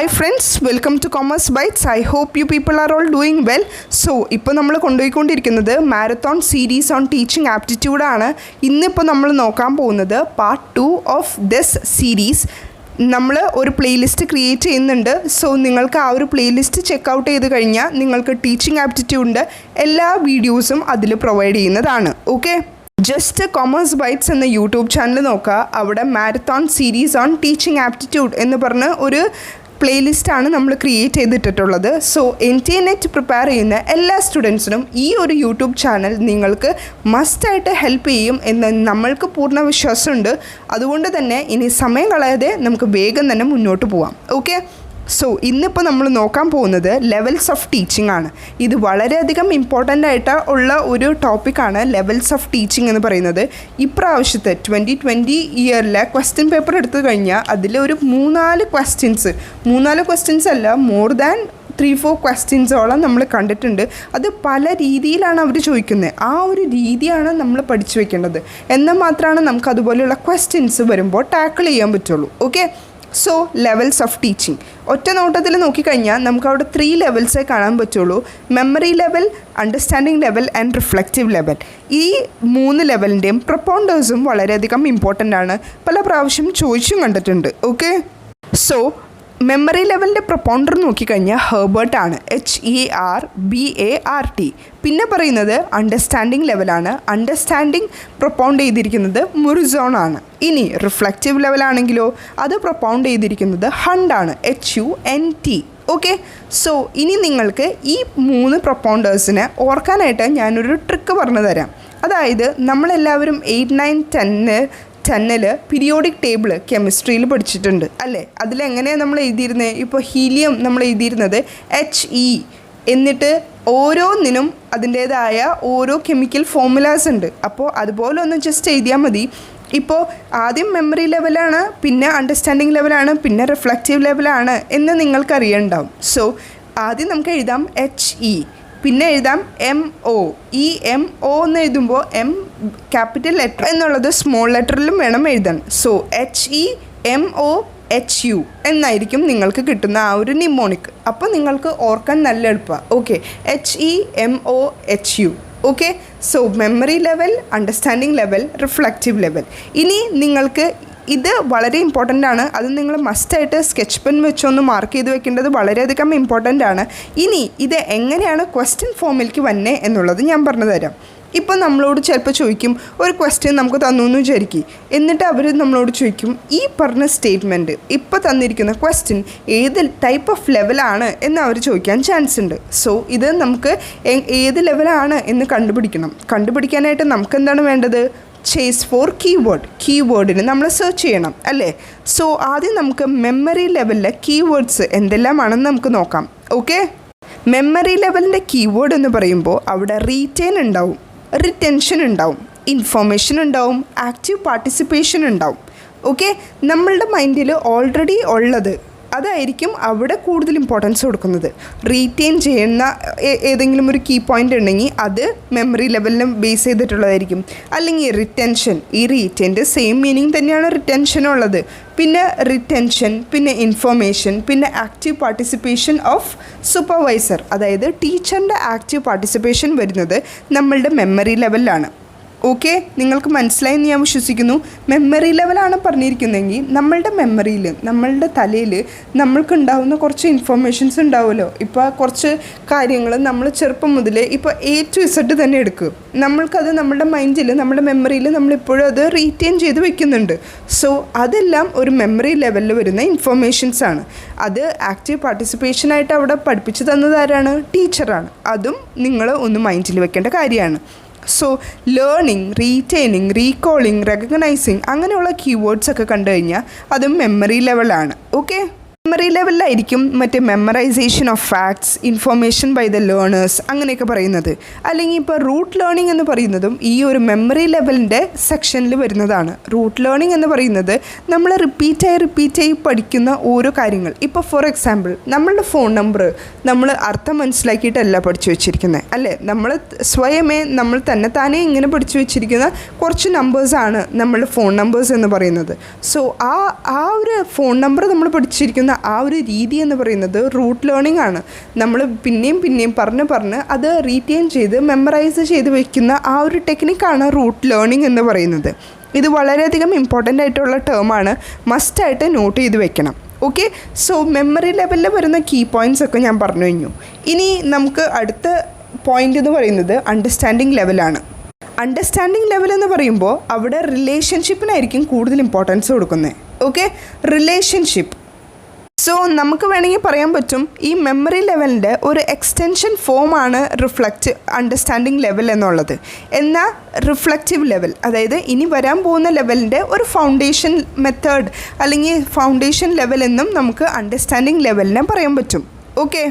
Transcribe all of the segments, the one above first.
Hi friends, welcome to Commerce Bytes. I hope you people are all doing well. So, ഇപ്പോൾ നമ്മൾ കൊണ്ടുപോയിക്കൊണ്ടിരിക്കുന്നത് marathon series on teaching aptitude ആണ്. ഇന്നിപ്പോൾ നമ്മൾ നോക്കാൻ പോകുന്നത് പാർട്ട് 2 ഓഫ് ദിസ് സീരീസ്. നമ്മൾ ഒരു പ്ലേലിസ്റ്റ് ക്രിയേറ്റ് ചെയ്യുന്നുണ്ട്. സോ നിങ്ങൾക്ക് ആ ഒരു പ്ലേലിസ്റ്റ് ചെക്ക് ഔട്ട് ചെയ്ത് കഴിഞ്ഞാൽ നിങ്ങൾക്ക് ടീച്ചിങ് ആപ്റ്റിറ്റ്യൂഡിൻ്റെ എല്ലാ വീഡിയോസും അതിൽ പ്രൊവൈഡ് ചെയ്യുന്നതാണ്. ഓക്കെ, ജസ്റ്റ് കൊമേഴ്സ് ബൈറ്റ്സ് എന്ന യൂട്യൂബ് ചാനൽ നോക്കുക. അവിടെ marathon series on teaching aptitude എന്ന് പറഞ്ഞ് ഒരു പ്ലേലിസ്റ്റാണ് നമ്മൾ ക്രിയേറ്റ് ചെയ്തിട്ടുള്ളത്. സോ NTA-NET പ്രിപ്പയർ ചെയ്യുന്ന എല്ലാ സ്റ്റുഡൻസിനും ഈ ഒരു യൂട്യൂബ് ചാനൽ നിങ്ങൾക്ക് മസ്റ്റായിട്ട് ഹെൽപ്പ് ചെയ്യും എന്ന് നമ്മൾക്ക് പൂർണ്ണ വിശ്വാസമുണ്ട്. അതുകൊണ്ട് തന്നെ ഇനി സമയം കളയാതെ നമുക്ക് വേഗം തന്നെ മുന്നോട്ട് പോവാം. ഓക്കെ, സോ ഇന്നിപ്പോൾ നമ്മൾ നോക്കാൻ പോകുന്നത് ലെവൽസ് ഓഫ് ടീച്ചിങ് ആണ്. ഇത് വളരെയധികം ഇമ്പോർട്ടൻ്റ് ആയിട്ട് ഉള്ള ഒരു ടോപ്പിക്കാണ് ലെവൽസ് ഓഫ് ടീച്ചിങ് എന്ന് പറയുന്നത്. ഇപ്രാവശ്യത്തെ 2020 ഇയറിലെ ക്വസ്റ്റ്യൻ പേപ്പർ എടുത്തു കഴിഞ്ഞാൽ അതിൽ ഒരു മൂന്നാല് ക്വസ്റ്റ്യൻസ് അല്ല, മോർ ദാൻ 3-4 ക്വസ്റ്റ്യൻസോളം നമ്മൾ കണ്ടിട്ടുണ്ട്. അത് പല രീതിയിലാണ് അവർ ചോദിക്കുന്നത്. ആ ഒരു രീതിയാണ് നമ്മൾ പഠിച്ചു വെക്കേണ്ടത്. എന്നാൽ മാത്രമാണ് നമുക്ക് അതുപോലെയുള്ള ക്വസ്റ്റ്യൻസ് വരുമ്പോൾ ടാക്കിൾ ചെയ്യാൻ പറ്റുള്ളൂ. Okay, so levels of teaching ഒറ്റ നോട്ടത്തിൽ നോക്കിക്കഴിഞ്ഞാൽ നമുക്ക് അവിടെ 3 ലെവൽസേ കാണാൻ പറ്റുള്ളൂ. Memory level, understanding level and reflective level. ഈ 3 ലെവലിൻ്റെയും പ്രൊപ്പൗണ്ടേഴ്സും വളരെയധികം ഇമ്പോർട്ടൻ്റ് ആണ്. പല പ്രാവശ്യം ചോദിച്ചും കണ്ടിട്ടുണ്ട്. ഓക്കെ, സോ മെമ്മറി ലെവലിൻ്റെ പ്രൊപ്പൗണ്ടർ നോക്കിക്കഴിഞ്ഞാൽ ഹെർബർട്ട് ആണ്, HERBART. പിന്നെ പറയുന്നത് അണ്ടർസ്റ്റാൻഡിങ് ലെവലാണ്. അണ്ടർസ്റ്റാൻഡിങ് പ്രൊപ്പൗണ്ട് ചെയ്തിരിക്കുന്നത് മുറിസോൺ ആണ്. ഇനി റിഫ്ലക്റ്റീവ് ലെവലാണെങ്കിലോ അത് പ്രൊപ്പൗണ്ട് ചെയ്തിരിക്കുന്നത് ഹണ്ട് ആണ്, HUNT. ഓക്കെ, സോ ഇനി നിങ്ങൾക്ക് ഈ 3 പ്രൊപ്പൗണ്ടേഴ്സിനെ ഓർക്കാനായിട്ട് ഞാനൊരു ട്രിക്ക് പറഞ്ഞു തരാം. അതായത് നമ്മളെല്ലാവരും 8, 9, 10 പീരിയോഡിക് ടേബിൾ കെമിസ്ട്രിയിൽ പഠിച്ചിട്ടുണ്ട് അല്ലേ? അതിലെങ്ങനെയാണ് നമ്മൾ എഴുതിയിരുന്നത്? ഇപ്പോൾ ഹീലിയം നമ്മൾ എഴുതിയിരുന്നത് HE, എന്നിട്ട് ഓരോന്നിനും അതിൻ്റേതായ ഓരോ കെമിക്കൽ ഫോർമുലാസ് ഉണ്ട്. അപ്പോൾ അതുപോലെ ഒന്ന് ജസ്റ്റ് എഴുതിയാൽ മതി. ഇപ്പോൾ ആദ്യം മെമ്മറി ലെവലാണ്, പിന്നെ അണ്ടർസ്റ്റാൻഡിങ് ലെവലാണ്, പിന്നെ റിഫ്ലക്റ്റീവ് ലെവലാണ് എന്ന് നിങ്ങൾക്കറിയണ്ടാവും. സോ ആദ്യം നമുക്ക് എഴുതാം HE, പിന്നെ എഴുതാം MO. ഈ MO എന്ന് എഴുതുമ്പോൾ M ക്യാപിറ്റൽ ലെറ്റർ എന്നുള്ളത് സ്മോൾ ലെറ്ററിലും വേണം എഴുതാൻ. സോ HEMOHU എന്നായിരിക്കും നിങ്ങൾക്ക് കിട്ടുന്ന ആ ഒരു നിമോണിക്. അപ്പോൾ നിങ്ങൾക്ക് ഓർക്കാൻ നല്ല എളുപ്പമാണ്. Okay, HEMOHU. Okay, so memory level, understanding level, reflective level. ഇനി നിങ്ങൾക്ക് ഇത് വളരെ ഇമ്പോർട്ടൻ്റ് ആണ്. അത് നിങ്ങൾ മസ്റ്റായിട്ട് സ്കെച്ച് പെൻ വെച്ചൊന്ന് മാർക്ക് ചെയ്ത് വെക്കേണ്ടത് വളരെയധികം ഇമ്പോർട്ടൻ്റ് ആണ്. ഇനി ഇത് എങ്ങനെയാണ് ക്വസ്റ്റ്യൻ ഫോമിലേക്ക് വന്നേ എന്നുള്ളത് ഞാൻ പറഞ്ഞു തരാം. ഇപ്പോൾ നമ്മളോട് ചിലപ്പോൾ ചോദിക്കും, ഒരു ക്വസ്റ്റ്യൻ നമുക്ക് തന്നു എന്ന് വിചാരിക്കും. എന്നിട്ട് അവർ നമ്മളോട് ചോദിക്കും, ഈ പറഞ്ഞ സ്റ്റേറ്റ്മെൻറ്റ് ഇപ്പോൾ തന്നിരിക്കുന്ന ക്വസ്റ്റ്യൻ ഏത് ടൈപ്പ് ഓഫ് ലെവലാണ് എന്ന് അവർ ചോദിക്കാൻ ചാൻസ് ഉണ്ട്. സോ ഇത് നമുക്ക് ഏത് ലെവലാണ് എന്ന് കണ്ടുപിടിക്കാനായിട്ട് നമുക്ക് എന്താണ് വേണ്ടത്? ചേസ് ഫോർ കീവേഡിന് നമ്മൾ സെർച്ച് ചെയ്യണം അല്ലേ? സോ ആദ്യം നമുക്ക് മെമ്മറി ലെവലിലെ കീവേഡ്സ് എന്തെല്ലാമാണെന്ന് നമുക്ക് നോക്കാം. ഓക്കെ, മെമ്മറി ലെവലിൻ്റെ കീവേഡ് എന്ന് പറയുമ്പോൾ അവിടെ റീറ്റെയിൻ ഉണ്ടാവും, റിറ്റൻഷൻ ഉണ്ടാവും, ഇൻഫോർമേഷൻ ഉണ്ടാവും, ആക്റ്റീവ് പാർട്ടിസിപ്പേഷൻ ഉണ്ടാവും. ഓക്കെ, നമ്മളുടെ മൈൻഡിൽ ഓൾറെഡി ഉള്ളത് അതായിരിക്കും അവിടെ കൂടുതൽ ഇമ്പോർട്ടൻസ് കൊടുക്കുന്നത്. റീറ്റെയിൻ ചെയ്യുന്ന ഏതെങ്കിലും ഒരു കീ പോയിൻ്റ് ഉണ്ടെങ്കിൽ അത് മെമ്മറി ലെവലിലും ബേസ് ചെയ്തിട്ടുള്ളതായിരിക്കും. അല്ലെങ്കിൽ റിറ്റൻഷൻ, ഈ റീറ്റെയിൻ്റെ സെയിം മീനിങ് തന്നെയാണ് റിറ്റൻഷനുള്ളത്. പിന്നെ റിറ്റൻഷൻ, പിന്നെ ഇൻഫോർമേഷൻ, പിന്നെ ആക്റ്റീവ് പാർട്ടിസിപ്പേഷൻ ഓഫ് സൂപ്പർവൈസർ, അതായത് ടീച്ചറിൻ്റെ ആക്റ്റീവ് പാർട്ടിസിപ്പേഷൻ വരുന്നത് നമ്മളുടെ മെമ്മറി ലെവലിലാണ്. ഓക്കെ, നിങ്ങൾക്ക് മനസ്സിലായെന്ന് ഞാൻ വിശ്വസിക്കുന്നു. മെമ്മറി ലെവലാണ് പറഞ്ഞിരിക്കുന്നതെങ്കിൽ നമ്മളുടെ മെമ്മറിയിൽ, നമ്മളുടെ തലയിൽ നമ്മൾക്കുണ്ടാവുന്ന കുറച്ച് ഇൻഫർമേഷൻസ് ഉണ്ടാവുമല്ലോ. ഇപ്പോൾ കുറച്ച് കാര്യങ്ങൾ നമ്മൾ ചെറുപ്പം മുതൽ ഇപ്പോൾ A to Z തന്നെ എടുക്കും. നമ്മൾക്കത് നമ്മുടെ മൈൻഡിൽ, നമ്മുടെ മെമ്മറിയിൽ നമ്മളിപ്പോഴും അത് റീറ്റെയിൻ ചെയ്ത് വെക്കുന്നുണ്ട്. സോ അതെല്ലാം ഒരു മെമ്മറി ലെവലിൽ വരുന്ന ഇൻഫർമേഷൻസ് ആണ്. അത് ആക്റ്റീവ് പാർട്ടിസിപ്പേഷനായിട്ട് അവിടെ പഠിപ്പിച്ചു തന്നത് ആരാണ്? ടീച്ചറാണ്. അതും നിങ്ങൾ ഒന്ന് മൈൻഡിൽ വെക്കേണ്ട കാര്യമാണ്. So learning, retaining, recalling, recognising അങ്ങനെയുള്ള കീവേഡ്സ് ഒക്കെ കണ്ടു കഴിഞ്ഞാൽ അതും മെമ്മറി ലെവലാണ്. ഓക്കെ, മെമ്മറി ലെവലിലായിരിക്കും മറ്റേ memorisation of facts, information by the learners അങ്ങനെയൊക്കെ പറയുന്നത്. അല്ലെങ്കിൽ ഇപ്പോൾ റൂട്ട് ലേണിംഗ് എന്ന് പറയുന്നതും ഈ ഒരു മെമ്മറി ലെവലിൻ്റെ സെക്ഷനിൽ വരുന്നതാണ്. റൂട്ട് ലേണിംഗ് എന്ന് പറയുന്നത് നമ്മൾ റിപ്പീറ്റായി പഠിക്കുന്ന ഓരോ കാര്യങ്ങൾ. ഇപ്പോൾ ഫോർ എക്സാമ്പിൾ നമ്മളുടെ ഫോൺ നമ്പർ നമ്മൾ അർത്ഥം മനസ്സിലാക്കിയിട്ടല്ല പഠിച്ചു വെച്ചിരിക്കുന്നത് അല്ലേ? നമ്മൾ സ്വയമേ നമ്മൾ താനേ ഇങ്ങനെ പഠിച്ചു വെച്ചിരിക്കുന്ന കുറച്ച് നമ്പേഴ്സാണ് നമ്മളുടെ ഫോൺ നമ്പേഴ്സ് എന്ന് പറയുന്നത്. സോ ആ ഒരു ഫോൺ നമ്പർ നമ്മൾ പഠിച്ചിരിക്കുന്ന ആ ഒരു രീതി എന്ന് പറയുന്നത് റൂട്ട് ലേണിംഗ് ആണ്. നമ്മൾ പിന്നെയും പറഞ്ഞ് അത് റീറ്റെയിൻ ചെയ്ത് മെമ്മറൈസ് ചെയ്ത് വയ്ക്കുന്ന ആ ഒരു ടെക്നിക്കാണ് റൂട്ട് ലേണിംഗ് എന്ന് പറയുന്നത്. ഇത് വളരെയധികം ഇമ്പോർട്ടൻ്റ് ആയിട്ടുള്ള ടേമാണ്, മസ്റ്റായിട്ട് നോട്ട് ചെയ്ത് വെക്കണം. ഓക്കെ, സോ മെമ്മറി ലെവലിൽ വരുന്ന കീ പോയിൻറ്റ്സ് ഒക്കെ ഞാൻ പറഞ്ഞു കഴിഞ്ഞു. ഇനി നമുക്ക് അടുത്ത പോയിൻ്റ് എന്ന് പറയുന്നത് അണ്ടർസ്റ്റാൻഡിങ് ലെവലാണ്. അണ്ടർസ്റ്റാൻഡിങ് ലെവൽ എന്ന് പറയുമ്പോൾ അവിടെ റിലേഷൻഷിപ്പിനായിരിക്കും കൂടുതൽ ഇമ്പോർട്ടൻസ് കൊടുക്കുന്നത്. Okay, relationship. സോ നമുക്ക് വേണമെങ്കിൽ പറയാൻ പറ്റും ഈ മെമ്മറി ലെവലിൻ്റെ ഒരു എക്സ്റ്റൻഷൻ ഫോമാണ് അണ്ടർസ്റ്റാൻഡിങ് ലെവൽ എന്നുള്ളത്. എന്നാൽ റിഫ്ലക്റ്റീവ് ലെവൽ, അതായത് ഇനി വരാൻ പോകുന്ന ലെവലിൻ്റെ ഒരു ഫൗണ്ടേഷൻ മെത്തേഡ് അല്ലെങ്കിൽ ഫൗണ്ടേഷൻ ലെവൽ എന്നും നമുക്ക് അണ്ടർസ്റ്റാൻഡിങ് ലെവലിനെ പറയാൻ പറ്റും. ഓക്കെ,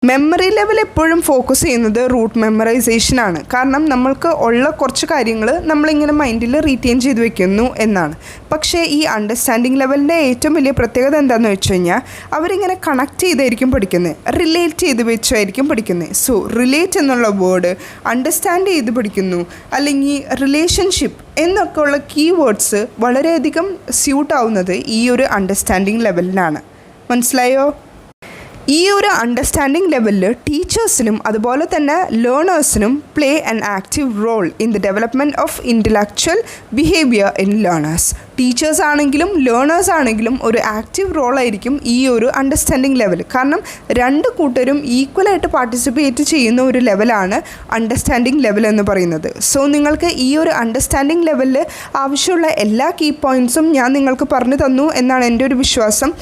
മെമ്മറി ലെവൽ എപ്പോഴും ഫോക്കസ് ചെയ്യുന്നത് റൂട്ട് മെമ്മറൈസേഷനാണ്. കാരണം നമ്മൾക്ക് ഉള്ള കുറച്ച് കാര്യങ്ങൾ നമ്മളിങ്ങനെ മൈൻഡിൽ റീറ്റെയിൻ ചെയ്ത് വെക്കുന്നു എന്നാണ്. പക്ഷേ ഈ അണ്ടർസ്റ്റാൻഡിങ് ലെവലിൻ്റെ ഏറ്റവും വലിയ പ്രത്യേകത എന്താണെന്ന് വെച്ച് കഴിഞ്ഞാൽ അവരിങ്ങനെ കണക്ട് ചെയ്തായിരിക്കും പഠിക്കുന്നത്, റിലേറ്റ് ചെയ്ത് വെച്ചായിരിക്കും പഠിക്കുന്നത്. സോ റിലേറ്റ് എന്നുള്ള വേർഡ് അണ്ടർസ്റ്റാൻഡ് ചെയ്ത് പഠിക്കുന്നു, അല്ലെങ്കിൽ റിലേഷൻഷിപ്പ് എന്നൊക്കെയുള്ള കീവേഡ്സ് വളരെയധികം സ്യൂട്ട് ആവുന്നത് ഈ ഒരു അണ്ടർസ്റ്റാൻഡിങ് ലെവലിനാണ്. മനസ്സിലായോ? ഈ ഒരു അണ്ടർസ്റ്റാൻഡിങ് ലെവലിൽ ടീച്ചേഴ്സിനും അതുപോലെ തന്നെ ലേണേഴ്സിനും play an active role in the development of intellectual behaviour in learners. Teachers ആണെങ്കിലും ലേണേഴ്സ് ആണെങ്കിലും ഒരു ആക്റ്റീവ് റോളായിരിക്കും ഈ ഒരു അണ്ടർസ്റ്റാൻഡിങ് ലെവൽ. കാരണം രണ്ട് കൂട്ടരും ഈക്വലായിട്ട് പാർട്ടിസിപ്പേറ്റ് ചെയ്യുന്ന ഒരു ലെവലാണ് അണ്ടർസ്റ്റാൻഡിങ് ലെവൽ എന്ന് പറയുന്നത്. സോ നിങ്ങൾക്ക് ഈ ഒരു അണ്ടർസ്റ്റാൻഡിങ് ലെവലിൽ ആവശ്യമുള്ള എല്ലാ കീ പോയിൻറ്റ്സും ഞാൻ നിങ്ങൾക്ക് പറഞ്ഞു തന്നു എന്നാണ് എൻ്റെ ഒരു വിശ്വാസം.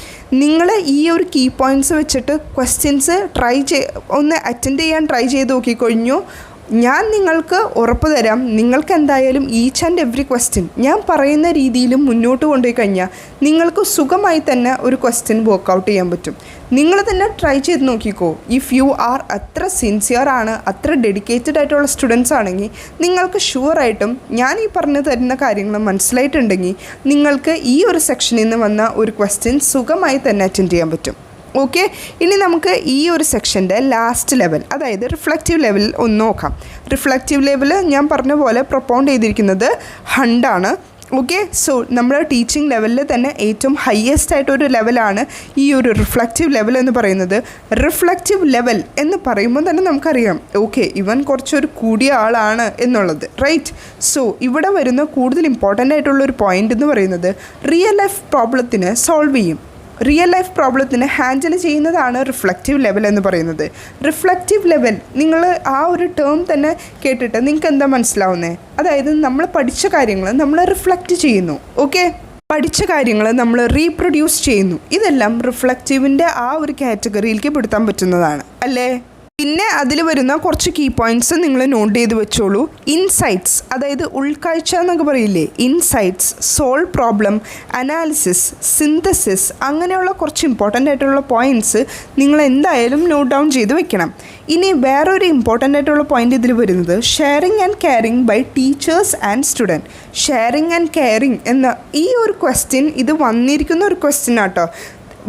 നിങ്ങൾ ഈ ഒരു കീ പോയിൻറ്റ്സ് വെച്ചിട്ട് ക്വസ്റ്റ്യൻസ് ഒന്ന് അറ്റൻഡ് ചെയ്യാൻ ട്രൈ ചെയ്ത് നോക്കിക്കഴിഞ്ഞു. ഞാൻ നിങ്ങൾക്ക് ഉറപ്പ് തരാം, നിങ്ങൾക്ക് എന്തായാലും ഈച്ച് ആൻഡ് എവറി ക്വസ്റ്റ്യൻ ഞാൻ പറയുന്ന രീതിയിലും മുന്നോട്ട് കൊണ്ടുപോയി കഴിഞ്ഞാൽ നിങ്ങൾക്ക് സുഖമായി തന്നെ ഒരു ക്വസ്റ്റ്യൻ വർക്കൗട്ട് ചെയ്യാൻ പറ്റും. നിങ്ങൾ തന്നെ ട്രൈ ചെയ്ത് നോക്കിക്കോ. ഇഫ് യു ആർ അത്ര സിൻസിയർ ആണ്, അത്ര ഡെഡിക്കേറ്റഡ് ആയിട്ടുള്ള സ്റ്റുഡൻസ് ആണെങ്കിൽ നിങ്ങൾക്ക് ഷുവറായിട്ടും ഞാൻ ഈ പറഞ്ഞു തരുന്ന കാര്യങ്ങൾ മനസ്സിലായിട്ടുണ്ടെങ്കിൽ നിങ്ങൾക്ക് ഈ ഒരു സെക്ഷനിൽ നിന്ന് വന്ന ഒരു ക്വസ്റ്റ്യൻ സുഖമായി തന്നെ അറ്റൻഡ് ചെയ്യാൻ പറ്റും. ഓക്കെ, ഇനി നമുക്ക് ഈ ഒരു സെക്ഷൻ്റെ ലാസ്റ്റ് ലെവൽ, അതായത് റിഫ്ലക്റ്റീവ് ലെവൽ ഒന്ന് നോക്കാം. റിഫ്ലക്റ്റീവ് ലെവൽ ഞാൻ പറഞ്ഞ പോലെ പ്രൊപ്പൗണ്ട് ചെയ്തിരിക്കുന്നത് ഹണ്ടാണ്. ഓക്കെ, സോ നമ്മുടെ ടീച്ചിങ് ലെവലിൽ തന്നെ ഏറ്റവും ഹയസ്റ്റ് ആയിട്ടൊരു ലെവലാണ് ഈ ഒരു റിഫ്ലക്റ്റീവ് ലെവൽ എന്ന് പറയുന്നത്. റിഫ്ലക്റ്റീവ് ലെവൽ എന്ന് പറയുമ്പോൾ തന്നെ നമുക്കറിയാം, ഓക്കെ ഇവൻ കുറച്ചൊരു കൂടിയ ആളാണ് എന്നുള്ളത്, റൈറ്റ്? സോ ഇവിടെ വരുന്ന കൂടുതൽ ഇമ്പോർട്ടൻ്റ് ആയിട്ടുള്ളൊരു പോയിൻ്റ് എന്ന് പറയുന്നത് റിയൽ ലൈഫ് പ്രോബ്ലത്തിന് സോൾവ് ചെയ്യും, റിയൽ ലൈഫ് പ്രോബ്ലത്തിന് ഹാൻഡിൽ ചെയ്യുന്നതാണ് റിഫ്ലക്റ്റീവ് ലെവൽ എന്ന് പറയുന്നത്. റിഫ്ലക്റ്റീവ് ലെവൽ നിങ്ങൾ ആ ഒരു ടേം തന്നെ കേട്ടിട്ട് നിങ്ങൾക്ക് എന്താ മനസ്സിലാവുന്നത്? അതായത് നമ്മൾ പഠിച്ച കാര്യങ്ങൾ നമ്മൾ റിഫ്ലക്റ്റ് ചെയ്യുന്നു. ഓക്കെ, പഠിച്ച കാര്യങ്ങൾ നമ്മൾ റീപ്രൊഡ്യൂസ് ചെയ്യുന്നു. ഇതെല്ലാം റിഫ്ലക്റ്റീവിൻ്റെ ആ ഒരു കാറ്റഗറിയിലേക്ക് പെടുത്താൻ പറ്റുന്നതാണ്, അല്ലേ? പിന്നെ അതിൽ വരുന്ന കുറച്ച് കീ പോയിൻറ്റ്സ് നിങ്ങൾ നോട്ട് ചെയ്ത് വെച്ചോളൂ. ഇൻസൈറ്റ്സ്, അതായത് ഉൾക്കാഴ്ച എന്നൊക്കെ പറയില്ലേ, insights, solve problem, analysis, synthesis, അങ്ങനെയുള്ള കുറച്ച് ഇമ്പോർട്ടൻ്റ് ആയിട്ടുള്ള പോയിൻറ്റ്സ് നിങ്ങൾ എന്തായാലും നോട്ട് ഡൗൺ ചെയ്ത് വെക്കണം. ഇനി വേറൊരു ഇമ്പോർട്ടൻ്റ് ആയിട്ടുള്ള പോയിൻ്റ് ഇതിൽ വരുന്നത് sharing and caring by teachers and student. Sharing and caring എന്ന ഈ ഒരു ക്വസ്റ്റ്യൻ ഇത് വന്നിരിക്കുന്ന ഒരു ക്വസ്റ്റ്യൻ ആട്ടോ.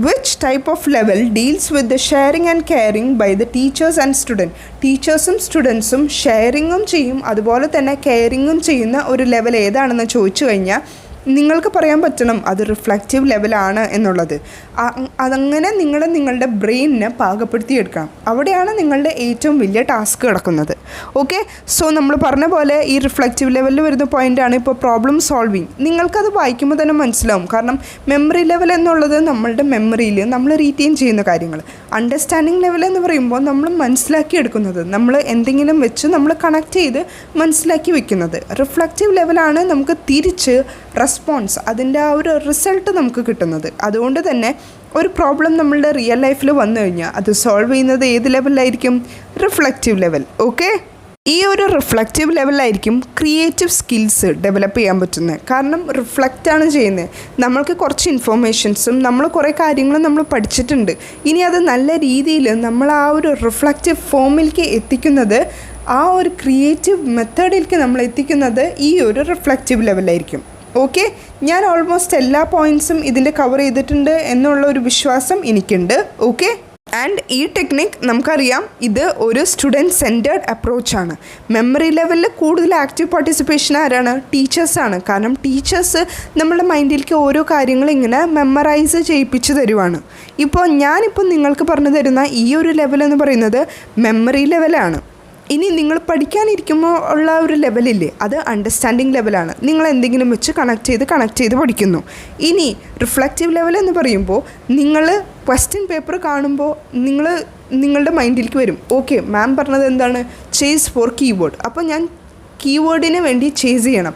Which type of level deals with the sharing and caring by the teachers and student? ടീച്ചേഴ്സും സ്റ്റുഡൻസും ഷെയറിങ്ങും ചെയ്യും അതുപോലെ തന്നെ കെയറിങ്ങും ചെയ്യുന്ന ഒരു ലെവൽ ഏതാണെന്ന് ചോദിച്ചു കഴിഞ്ഞാൽ നിങ്ങൾക്ക് പറയാൻ പറ്റണം അത് റിഫ്ലക്റ്റീവ് ലെവലാണ് എന്നുള്ളത്. അതങ്ങനെ നിങ്ങളുടെ ബ്രെയിനിനെ പാകപ്പെടുത്തിയെടുക്കണം. അവിടെയാണ് നിങ്ങളുടെ ഏറ്റവും വലിയ ടാസ്ക് കിടക്കുന്നത്. ഓക്കെ, സോ നമ്മൾ പറഞ്ഞ പോലെ ഈ റിഫ്ലക്റ്റീവ് ലെവലിൽ വരുന്ന പോയിൻ്റാണ് ഇപ്പോൾ പ്രോബ്ലം സോൾവിങ്. നിങ്ങൾക്കത് വായിക്കുമ്പോൾ തന്നെ മനസ്സിലാവും. കാരണം മെമ്മറി ലെവൽ എന്നുള്ളത് നമ്മളുടെ മെമ്മറിയിൽ നമ്മൾ റീറ്റെയിൻ ചെയ്യുന്ന കാര്യങ്ങൾ. അണ്ടർസ്റ്റാൻഡിങ് ലെവൽ എന്ന് പറയുമ്പോൾ നമ്മൾ മനസ്സിലാക്കിയെടുക്കുന്നത്, നമ്മൾ എന്തെങ്കിലും വെച്ച് നമ്മൾ കണക്ട് ചെയ്ത് മനസ്സിലാക്കി വെക്കുന്നത്. റിഫ്ലക്റ്റീവ് ലെവലാണ് നമുക്ക് തിരിച്ച് റെസ്പോൺസ്, അതിൻ്റെ ആ ഒരു റിസൾട്ട് നമുക്ക് കിട്ടുന്നത്. അതുകൊണ്ട് തന്നെ ഒരു പ്രോബ്ലം നമ്മളുടെ റിയൽ ലൈഫിൽ വന്നു കഴിഞ്ഞാൽ അത് സോൾവ് ചെയ്യുന്നത് ഏത് ലെവലിലായിരിക്കും? Reflective level. ഓക്കെ, ഈ ഒരു റിഫ്ലക്റ്റീവ് ലെവലിലായിരിക്കും ക്രിയേറ്റീവ് സ്കിൽസ് ഡെവലപ്പ് ചെയ്യാൻ പറ്റുന്നത്. കാരണം റിഫ്ലക്റ്റാണ് ചെയ്യുന്നത്. നമ്മൾക്ക് കുറച്ച് ഇൻഫോർമേഷൻസും നമ്മൾ കുറേ കാര്യങ്ങളും നമ്മൾ പഠിച്ചിട്ടുണ്ട്. ഇനി അത് നല്ല രീതിയിൽ നമ്മൾ ആ ഒരു റിഫ്ലക്റ്റീവ് ഫോമിലേക്ക് എത്തിക്കുന്നത്, ആ ഒരു ക്രിയേറ്റീവ് മെത്തേഡിലേക്ക് നമ്മൾ എത്തിക്കുന്നത് ഈ ഒരു റിഫ്ലക്റ്റീവ് ലെവലായിരിക്കും. ഓക്കെ, ഞാൻ ഓൾമോസ്റ്റ് എല്ലാ പോയിൻറ്റ്സും ഇതിൻ്റെ കവർ ചെയ്തിട്ടുണ്ട് എന്നുള്ള ഒരു വിശ്വാസം എനിക്കുണ്ട്. ഓക്കെ. ആൻഡ് ഈ ടെക്നിക്ക് നമുക്കറിയാം ഇത് ഒരു സ്റ്റുഡൻറ്റ് സെൻറ്റേർഡ് അപ്രോച്ചാണ്. മെമ്മറി ലെവലിൽ കൂടുതൽ ആക്റ്റീവ് പാർട്ടിസിപ്പേഷൻ ആരാണ്? ടീച്ചേഴ്സാണ്. കാരണം ടീച്ചേഴ്സ് നമ്മുടെ മൈൻഡിലേക്ക് ഓരോ കാര്യങ്ങൾ ഇങ്ങനെ മെമ്മറൈസ് ചെയ്യിപ്പിച്ച് തരുവാണ്. ഞാനിപ്പോൾ നിങ്ങൾക്ക് പറഞ്ഞു തരുന്ന ഈ ഒരു ലെവൽ എന്ന് പറയുന്നത് മെമ്മറി ലെവലാണ്. ഇനി നിങ്ങൾ പഠിക്കാനിരിക്കുമ്പോൾ ഉള്ള ഒരു ലെവലില്ലേ, അത് അണ്ടർസ്റ്റാൻഡിങ് ലെവലാണ്. നിങ്ങൾ എന്തെങ്കിലും വെച്ച് കണക്ട് ചെയ്ത് പഠിക്കുന്നു. ഇനി റിഫ്ലക്റ്റീവ് ലെവൽ എന്ന് പറയുമ്പോൾ നിങ്ങൾ ക്വസ്റ്റ്യൻ പേപ്പർ കാണുമ്പോൾ നിങ്ങളുടെ മൈൻഡിലേക്ക് വരും, ഓക്കെ മാം പറഞ്ഞത് എന്താണ്, ചേസ് ഫോർ കീവേഡ്. അപ്പോൾ ഞാൻ കീവേഡിന് വേണ്ടി ചേസ് ചെയ്യണം.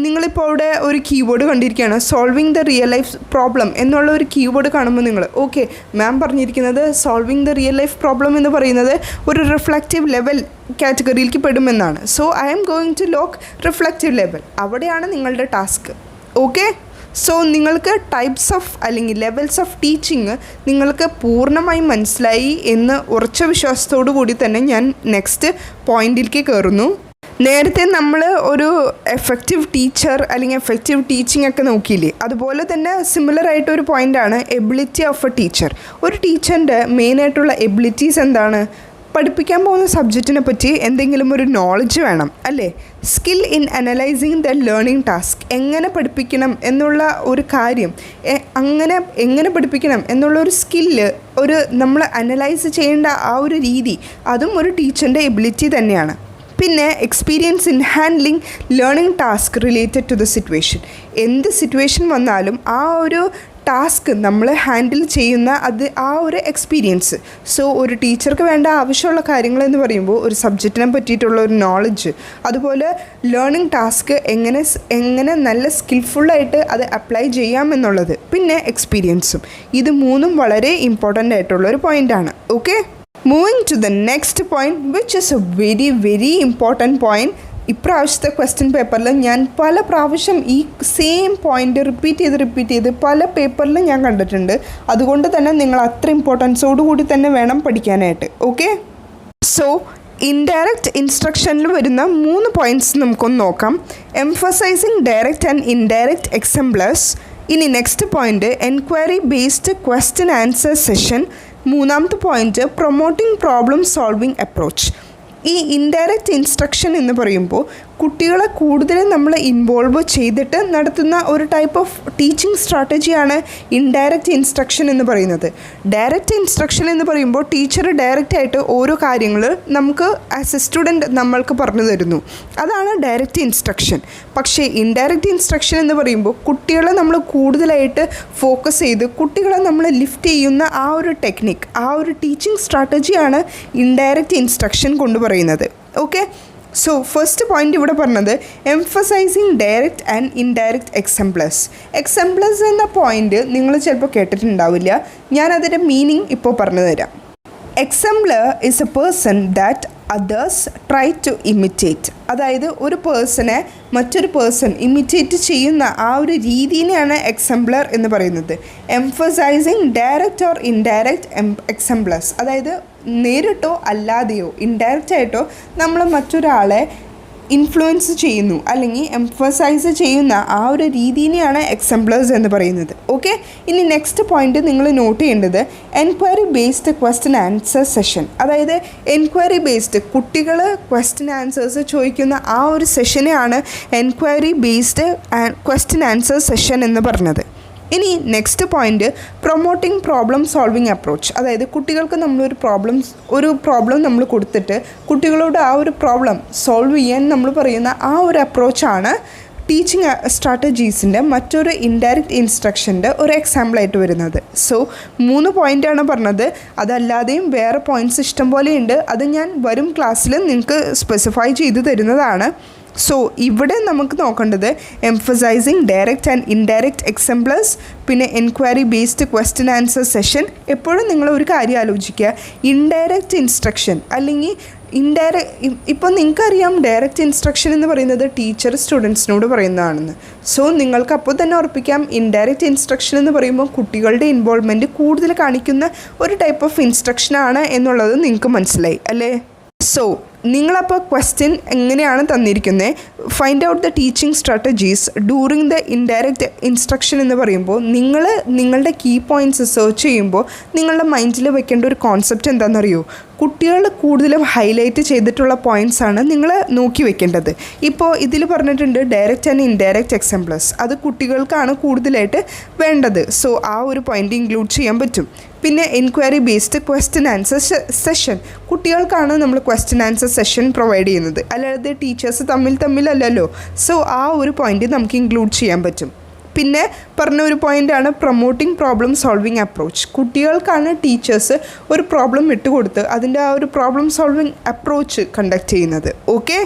നിങ്ങളിപ്പോൾ അവിടെ ഒരു കീവേഡ് കണ്ടിരിക്കുകയാണ്, solving the real life problem എന്നുള്ള ഒരു കീവേഡ് കാണുമ്പോൾ നിങ്ങൾ ഓക്കെ മാം പറഞ്ഞിരിക്കുന്നത് solving the real life problem എന്ന് പറയുന്നത് ഒരു റിഫ്ലക്റ്റീവ് ലെവൽ കാറ്റഗറിയിലേക്ക് പെടുമെന്നാണ്. So I am going to lock reflective level. അവിടെയാണ് നിങ്ങളുടെ ടാസ്ക്. ഓക്കെ, സോ നിങ്ങൾക്ക് ടൈപ്സ് ഓഫ് അല്ലെങ്കിൽ ലെവൽസ് ഓഫ് ടീച്ചിങ് നിങ്ങൾക്ക് പൂർണ്ണമായും മനസ്സിലായി എന്ന് ഉറച്ച വിശ്വാസത്തോടു കൂടി തന്നെ ഞാൻ നെക്സ്റ്റ് പോയിന്റിലേക്ക് കയറുന്നു. നേരത്തെ നമ്മൾ ഒരു എഫക്റ്റീവ് ടീച്ചർ അല്ലെങ്കിൽ എഫക്റ്റീവ് ടീച്ചിങ് ഒക്കെ നോക്കിയില്ലേ, അതുപോലെ തന്നെ സിമിലർ ആയിട്ടൊരു പോയിൻ്റാണ് എബിലിറ്റി ഓഫ് എ ടീച്ചർ. ഒരു ടീച്ചറിൻ്റെ മെയിനായിട്ടുള്ള എബിലിറ്റീസ് എന്താണ്? പഠിപ്പിക്കാൻ പോകുന്ന സബ്ജക്റ്റിനെ പറ്റി എന്തെങ്കിലും ഒരു നോളജ് വേണം അല്ലേ? Skill in analysing the learning task, എങ്ങനെ പഠിപ്പിക്കണം എന്നുള്ള ഒരു കാര്യം, എങ്ങനെ പഠിപ്പിക്കണം എന്നുള്ള ഒരു സ്കില്ല്, നമ്മൾ അനലൈസ് ചെയ്യേണ്ട ആ ഒരു രീതി, അതും ഒരു ടീച്ചറിൻ്റെ എബിലിറ്റി തന്നെയാണ്. പിന്നെ experience in handling learning task related to the situation. എന്ത് സിറ്റുവേഷൻ വന്നാലും ആ ഒരു ടാസ്ക് നമ്മൾ ഹാൻഡിൽ ചെയ്യുന്ന ആ ഒരു എക്സ്പീരിയൻസ്. സോ ഒരു ടീച്ചർക്ക് വേണ്ട ആവശ്യമുള്ള കാര്യങ്ങളെന്ന് പറയുമ്പോൾ ഒരു സബ്ജക്റ്റിനെ പറ്റിയിട്ടുള്ള ഒരു നോളജ്, അതുപോലെ ലേണിംഗ് ടാസ്ക് എങ്ങനെ നല്ല സ്കിൽഫുള്ളായിട്ട് അത് അപ്ലൈ ചെയ്യാമെന്നുള്ളത്, പിന്നെ എക്സ്പീരിയൻസും. ഇത് മൂന്നും വളരെ ഇമ്പോർട്ടൻ്റ് ആയിട്ടുള്ളൊരു പോയിൻ്റാണ്. Okay, moving to the next point which is a very very important point. ഇപ്രാവശ്യത്തെ ക്വസ്റ്റ്യൻ പേപ്പറിൽ ഞാൻ പല പ്രാവശ്യം ഈ സെയിം പോയിൻ്റ് റിപ്പീറ്റ് ചെയ്ത് പല പേപ്പറിലും ഞാൻ കണ്ടിട്ടുണ്ട്. അതുകൊണ്ട് തന്നെ നിങ്ങൾ അത്ര ഇമ്പോർട്ടൻസോടുകൂടി തന്നെ വേണം പഠിക്കാനായിട്ട്. ഓക്കെ, സോ ഇൻഡയറക്റ്റ് ഇൻസ്ട്രക്ഷനിൽ വരുന്ന 3 പോയിൻറ്റ്സ് നമുക്കൊന്ന് നോക്കാം. Emphasising direct and indirect exemplars. ഇനി next point enquiry based question answer session. മൂന്നാമത്തെ point promoting problem solving approach. ഈ ഇൻഡയറക്റ്റ് ഇൻസ്ട്രക്ഷൻ എന്ന് പറയുമ്പോൾ കുട്ടികളെ കൂടുതൽ നമ്മൾ ഇൻവോൾവ് ചെയ്തിട്ട് നടത്തുന്ന ഒരു ടൈപ്പ് ഓഫ് ടീച്ചിങ് സ്ട്രാറ്റജിയാണ് ഇൻഡയറക്റ്റ് ഇൻസ്ട്രക്ഷൻ എന്ന് പറയുന്നത്. ഡയറക്റ്റ് ഇൻസ്ട്രക്ഷൻ എന്ന് പറയുമ്പോൾ ടീച്ചർ ഡയറക്റ്റായിട്ട് ഓരോ കാര്യങ്ങൾ നമുക്ക് ആസ് എ സ്റ്റുഡൻറ്റ് നമ്മൾക്ക് പറഞ്ഞു തരുന്നു, അതാണ് ഡയറക്റ്റ് ഇൻസ്ട്രക്ഷൻ. പക്ഷേ ഇൻഡയറക്റ്റ് ഇൻസ്ട്രക്ഷൻ എന്ന് പറയുമ്പോൾ കുട്ടികളെ നമ്മൾ കൂടുതലായിട്ട് ഫോക്കസ് ചെയ്ത് കുട്ടികളെ നമ്മൾ ലിഫ്റ്റ് ചെയ്യുന്ന ആ ഒരു ടെക്നിക്ക്, ആ ഒരു ടീച്ചിങ് സ്ട്രാറ്റജിയാണ് ഇൻഡയറക്റ്റ് ഇൻസ്ട്രക്ഷൻ കൊണ്ടുപറയുന്നത്. ഓക്കെ, സോ ഫസ്റ്റ് പോയിൻ്റ് ഇവിടെ പറഞ്ഞത് emphasising direct and indirect exemplars എന്ന പോയിൻ്റ് നിങ്ങൾ ചിലപ്പോൾ കേട്ടിട്ടുണ്ടാവില്ല. ഞാനതിൻ്റെ മീനിങ് ഇപ്പോൾ പറഞ്ഞു തരാം. Exemplar is a person that others try to imitate. അതായത് ഒരു പേഴ്സണെ മറ്റൊരു പേഴ്സൺ ഇമിറ്റേറ്റ് ചെയ്യുന്ന ആ ഒരു രീതിനെയാണ് എക്സാംപ്ലർ എന്ന് പറയുന്നത്. എംഫസൈസിങ് ഡയറക്റ്റ് ഓർ ഇൻഡയറക്റ്റ് എക്സാംപ്ലേഴ്സ്, അതായത് നേരിട്ടോ അല്ലാതെയോ ഇൻഡയറക്റ്റ് ആയിട്ടോ നമ്മൾ മറ്റൊരാളെ ഇൻഫ്ലുവൻസ് ചെയ്യുന്നു അല്ലെങ്കിൽ എംഫസൈസ് ചെയ്യുന്ന ആ ഒരു രീതിനെയാണ് എക്സാംപ്ലേഴ്സ് എന്ന് പറയുന്നത്. ഓക്കെ, ഇനി നെക്സ്റ്റ് പോയിന്റ് നിങ്ങൾ നോട്ട് ചെയ്യേണ്ടത് enquiry based question answer session. അതായത് എൻക്വയറി ബേസ്ഡ് കുട്ടികൾ ക്വസ്റ്റ്യൻ ആൻസേഴ്സ് ചോദിക്കുന്ന ആ ഒരു സെഷനെയാണ് enquiry based question answer session എന്ന് പറഞ്ഞത്. ഇനി next point promoting problem solving approach. അതായത് കുട്ടികൾക്ക് നമ്മളൊരു പ്രോബ്ലം നമ്മൾ കൊടുത്തിട്ട് കുട്ടികളോട് ആ ഒരു പ്രോബ്ലം സോൾവ് ചെയ്യാൻ നമ്മൾ പറയുന്ന ആ ഒരു അപ്രോച്ചാണ് ടീച്ചിങ് സ്ട്രാറ്റജീസിൻ്റെ മറ്റൊരു ഇൻഡയറക്റ്റ് ഇൻസ്ട്രക്ഷൻ്റെ ഒരു എക്സാമ്പിളായിട്ട് വരുന്നത്. സോ 3 പോയിൻ്റാണ് പറഞ്ഞത്. അതല്ലാതെയും വേറെ പോയിൻറ്റ്സ് ഇഷ്ടം പോലെയുണ്ട്. അത് ഞാൻ വരും ക്ലാസ്സിൽ നിങ്ങൾക്ക് സ്പെസിഫൈ ചെയ്ത് തരുന്നതാണ്. സോ ഇവിടെ നമുക്ക് നോക്കേണ്ടത് എംഫസൈസിങ് ഡയറക്റ്റ് ആൻഡ് ഇൻഡയറക്റ്റ് എക്സാംപ്ലേഴ്സ്, പിന്നെ enquiry based question answer session. എപ്പോഴും നിങ്ങൾ ഒരു കാര്യം ആലോചിക്കുക, ഇൻഡയറക്റ്റ് ഇൻസ്ട്രക്ഷൻ അല്ലെങ്കിൽ ഇപ്പോൾ നിങ്ങൾക്കറിയാം ഡയറക്റ്റ് ഇൻസ്ട്രക്ഷൻ എന്ന് പറയുന്നത് ടീച്ചർ സ്റ്റുഡൻസിനോട് പറയുന്നതാണെന്ന്. സോ നിങ്ങൾക്ക് അപ്പോൾ തന്നെ ഉറപ്പിക്കാം ഇൻഡയറക്റ്റ് ഇൻസ്ട്രക്ഷൻ എന്ന് പറയുമ്പോൾ കുട്ടികളുടെ ഇൻവോൾവ്മെൻറ്റ് കൂടുതൽ കാണിക്കുന്ന ഒരു ടൈപ്പ് ഓഫ് ഇൻസ്ട്രക്ഷനാണ് എന്നുള്ളത് നിങ്ങൾക്ക് മനസ്സിലായി അല്ലേ? സോ നിങ്ങളപ്പോൾ ക്വസ്റ്റ്യൻ എങ്ങനെയാണ് തന്നിരിക്കുന്നത്, find out the teaching strategies during the indirect instruction എന്ന് പറയുമ്പോൾ നിങ്ങളുടെ കീ പോയിൻറ്റ്സ് സെർച്ച് ചെയ്യുമ്പോൾ നിങ്ങളുടെ മൈൻഡിൽ വെക്കേണ്ട ഒരു കോൺസെപ്റ്റ് എന്താണെന്നറിയോ, കുട്ടികൾ കൂടുതലും ഹൈലൈറ്റ് ചെയ്തിട്ടുള്ള പോയിൻറ്റ്സാണ് നിങ്ങൾ നോക്കി വെക്കേണ്ടത്. ഇപ്പോൾ ഇതിൽ പറഞ്ഞിട്ടുണ്ട് ഡയറക്റ്റ് ആൻഡ് ഇൻഡയറക്റ്റ് എക്സാമ്പിൾസ്, അത് കുട്ടികൾക്കാണ് കൂടുതലായിട്ട് വേണ്ടത്. സോ ആ ഒരു പോയിൻ്റ് ഇൻക്ലൂഡ് ചെയ്യാൻ പറ്റും. പിന്നെ enquiry based question answer session, കുട്ടികൾക്കാണ് നമ്മൾ ക്വസ്റ്റ്യൻ ആൻസർ സെഷൻ പ്രൊവൈഡ് ചെയ്യുന്നത്, അല്ലാതെ ടീച്ചേഴ്സ് തമ്മിലല്ലല്ലോ. സോ ആ ഒരു പോയിൻ്റ് നമുക്ക് ഇൻക്ലൂഡ് ചെയ്യാൻ പറ്റും. പിന്നെ പറഞ്ഞ ഒരു പോയിൻ്റാണ് പ്രൊമോട്ടിംഗ് പ്രോബ്ലം സോൾവിങ് അപ്രോച്ച്. കുട്ടികൾക്കാണ് ടീച്ചേഴ്സ് ഒരു പ്രോബ്ലം ഇട്ടുകൊടുത്ത് അതിൻ്റെ ആ ഒരു പ്രോബ്ലം സോൾവിങ് അപ്രോച്ച് കണ്ടക്ട് ചെയ്യുന്നത്. ഓക്കെ,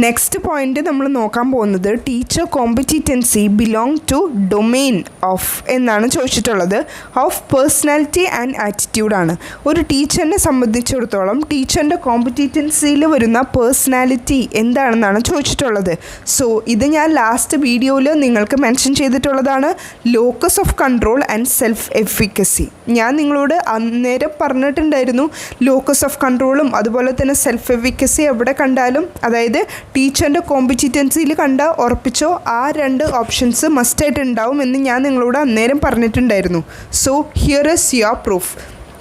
നെക്സ്റ്റ് പോയിൻ്റ് നമ്മൾ നോക്കാൻ പോകുന്നത് teacher competency belong to domain of എന്നാണ് ചോദിച്ചിട്ടുള്ളത്. ഓഫ് പേഴ്സണാലിറ്റി ആൻഡ് ആറ്റിറ്റ്യൂഡാണ്. ഒരു ടീച്ചറിനെ സംബന്ധിച്ചിടത്തോളം ടീച്ചറിൻ്റെ കോമ്പറ്റൻസിയിൽ വരുന്ന പേഴ്സണാലിറ്റി എന്താണെന്നാണ് ചോദിച്ചിട്ടുള്ളത്. സോ ഇത് ഞാൻ ലാസ്റ്റ് വീഡിയോയിൽ നിങ്ങൾക്ക് മെൻഷൻ ചെയ്തിട്ടുള്ളതാണ്. Locus of control and self efficacy. ഞാൻ നിങ്ങളോട് അന്നേരം പറഞ്ഞിട്ടുണ്ടായിരുന്നു ലോക്കസ് ഓഫ് കൺട്രോളും അതുപോലെ തന്നെ സെൽഫ് എഫിക്കസി എവിടെ കണ്ടാലും, അതായത് ടീച്ചറിൻ്റെ കോമ്പറ്റൻസിയിൽ കണ്ട ഉറപ്പിച്ചോ ആ 2 ഓപ്ഷൻസ് മസ്റ്റായിട്ട് ഉണ്ടാവും എന്ന് ഞാൻ നിങ്ങളോട് അന്നേരം പറഞ്ഞിട്ടുണ്ടായിരുന്നു. So here is your proof.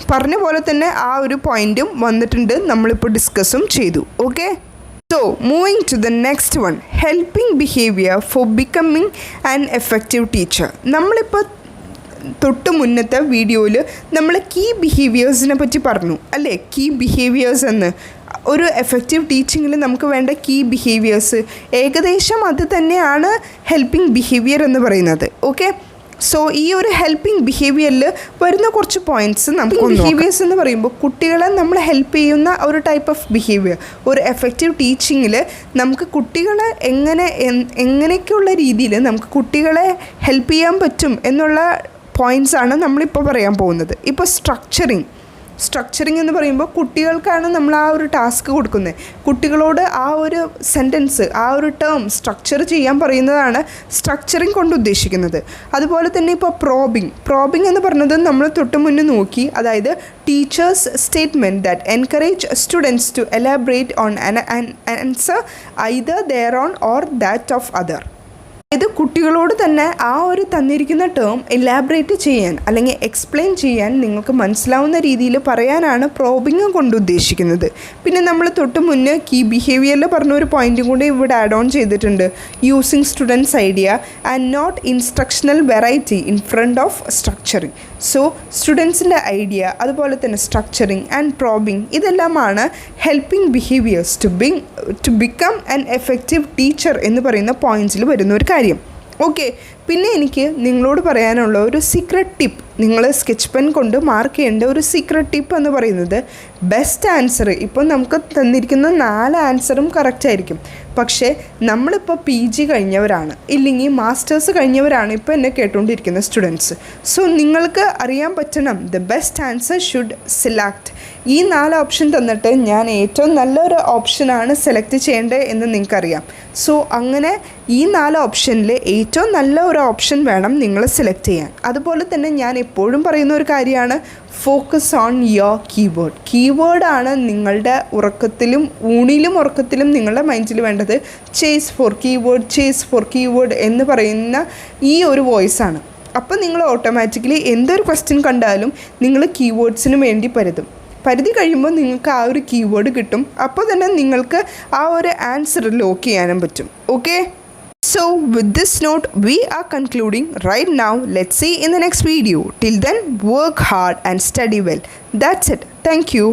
പറഞ്ഞ പോലെ തന്നെ ആ ഒരു പോയിൻറ്റും വന്നിട്ടുണ്ട്, നമ്മളിപ്പോൾ ഡിസ്കസും ചെയ്തു. Okay, so moving to the next one, helping behaviour for becoming an effective teacher. നമ്മളിപ്പോൾ തൊട്ട് മുന്നത്തെ വീഡിയോയിൽ നമ്മൾ കീ ബിഹേവിയേഴ്സിനെ പറ്റി പറഞ്ഞു അല്ലേ, കീ ബിഹേവിയേഴ്സ് എന്ന്. ഒരു എഫക്റ്റീവ് ടീച്ചിങ്ങിൽ നമുക്ക് വേണ്ട കീ ബിഹേവിയേഴ്സ് ഏകദേശം അത് തന്നെയാണ് ഹെൽപ്പിംഗ് ബിഹേവിയർ എന്ന് പറയുന്നത്. ഓക്കെ, സോ ഈ ഒരു ഹെൽപ്പിംഗ് ബിഹേവിയറിൽ വരുന്ന കുറച്ച് പോയിൻറ്റ്സ് നമുക്ക് ബിഹേവിയേഴ്സ് എന്ന് പറയുമ്പോൾ കുട്ടികളെ നമ്മൾ ഹെൽപ്പ് ചെയ്യുന്ന ഒരു ടൈപ്പ് ഓഫ് ബിഹേവിയർ. ഒരു എഫക്റ്റീവ് ടീച്ചിങ്ങിൽ നമുക്ക് കുട്ടികളെ എങ്ങനെയൊക്കെയുള്ള രീതിയിൽ നമുക്ക് കുട്ടികളെ ഹെൽപ്പ് ചെയ്യാൻ പറ്റും എന്നുള്ള പോയിൻറ്റ്സാണ് നമ്മളിപ്പോൾ പറയാൻ പോകുന്നത്. ഇപ്പോൾ സ്ട്രക്ചറിങ് എന്ന് പറയുമ്പോൾ കുട്ടികൾക്കാണ് നമ്മൾ ആ ഒരു ടാസ്ക് കൊടുക്കുന്നത്. കുട്ടികളോട് ആ ഒരു സെൻറ്റൻസ്, ആ ഒരു ടേം സ്ട്രക്ചർ ചെയ്യാൻ പറയുന്നതാണ് സ്ട്രക്ചറിങ് കൊണ്ട് ഉദ്ദേശിക്കുന്നത്. അതുപോലെ തന്നെ ഇപ്പോൾ പ്രോബിങ് എന്ന് പറഞ്ഞത് നമ്മൾ തൊട്ട് മുന്നേ നോക്കി, അതായത് teachers statement that encourage students to elaborate on an answer either their own or that of other. ഇത് കുട്ടികളോട് തന്നെ ആ ഒരു തന്നിരിക്കുന്ന ടേം എലാബറേറ്റ് ചെയ്യാൻ അല്ലെങ്കിൽ എക്സ്പ്ലെയിൻ ചെയ്യാൻ നിങ്ങൾക്ക് മനസ്സിലാവുന്ന രീതിയിൽ പറയാനാണ് പ്രോബിങ് കൊണ്ട് ഉദ്ദേശിക്കുന്നത്. പിന്നെ നമ്മൾ തൊട്ട് മുന്നേ കീ ബിഹേവിയറിൽ പറഞ്ഞ ഒരു പോയിൻറ്റും കൂടി ഇവിടെ ആഡ് ഓൺ ചെയ്തിട്ടുണ്ട്. Using students idea and not instructional variety in front of structuring. So സ്റ്റുഡൻസിൻ്റെ ഐഡിയ അതുപോലെ തന്നെ സ്ട്രക്ചറിങ് ആൻഡ് പ്രോബിങ് ഇതെല്ലാമാണ് helping behaviours to become an effective teacher എന്ന് പറയുന്ന പോയിൻറ്റ്സിൽ വരുന്ന ഒരു കാര്യം. ഓക്കെ, പിന്നെ എനിക്ക് നിങ്ങളോട് പറയാനുള്ള ഒരു സീക്രട്ട് ടിപ്പ്, നിങ്ങൾ സ്കെച്ച് പെൻ കൊണ്ട് മാർക്ക് ചെയ്യേണ്ട ഒരു സീക്രട്ട് ടിപ്പ് എന്ന് പറയുന്നത് ബെസ്റ്റ് ആൻസർ. ഇപ്പോൾ നമുക്ക് തന്നിരിക്കുന്ന 4 ആൻസറും കറക്റ്റ് ആയിരിക്കും, പക്ഷേ നമ്മളിപ്പോൾ PG കഴിഞ്ഞവരാണ്, ഇല്ലെങ്കിൽ മാസ്റ്റേഴ്സ് കഴിഞ്ഞവരാണ് ഇപ്പോൾ എന്നെ കേട്ടുകൊണ്ടിരിക്കുന്ന സ്റ്റുഡൻസ്. സോ നിങ്ങൾക്ക് അറിയാൻ പറ്റണം the best answer should select. ഈ 4 ഓപ്ഷൻ തന്നിട്ട് ഞാൻ ഏറ്റവും നല്ലൊരു ഓപ്ഷനാണ് സെലക്ട് ചെയ്യേണ്ടത് എന്ന് നിങ്ങൾക്കറിയാം. സോ അങ്ങനെ ഈ 4 ഓപ്ഷനിൽ ഏറ്റവും നല്ല ഒരു ഓപ്ഷൻ വേണം നിങ്ങൾ സെലക്ട് ചെയ്യാൻ. അതുപോലെ തന്നെ ഞാൻ എപ്പോഴും പറയുന്ന ഒരു കാര്യമാണ് ഫോക്കസ് ഓൺ യുവർ കീവേഡ്. കീവേഡാണ് നിങ്ങളുടെ ഊണിലും ഉറക്കത്തിലും നിങ്ങളുടെ മൈൻഡിൽ വേണ്ടത്. ചേസ് ഫോർ കീവേഡ് എന്ന് പറയുന്ന ഈ ഒരു വോയിസാണ്. അപ്പോൾ നിങ്ങൾ ഓട്ടോമാറ്റിക്കലി എന്തൊരു ക്വസ്റ്റ്യൻ കണ്ടാലും നിങ്ങൾ കീവേഡ്സിന് വേണ്ടി പരിധി കഴിയുമ്പോൾ നിങ്ങൾക്ക് ആ ഒരു കീവേഡ് കിട്ടും. അപ്പോൾ തന്നെ നിങ്ങൾക്ക് ആ ഒരു ആൻസർ ലോക്ക് ചെയ്യാനും പറ്റും. Okay, so with this note we are concluding right now. Let's see in the next video. Till then, work hard and study well. That's it. Thank you.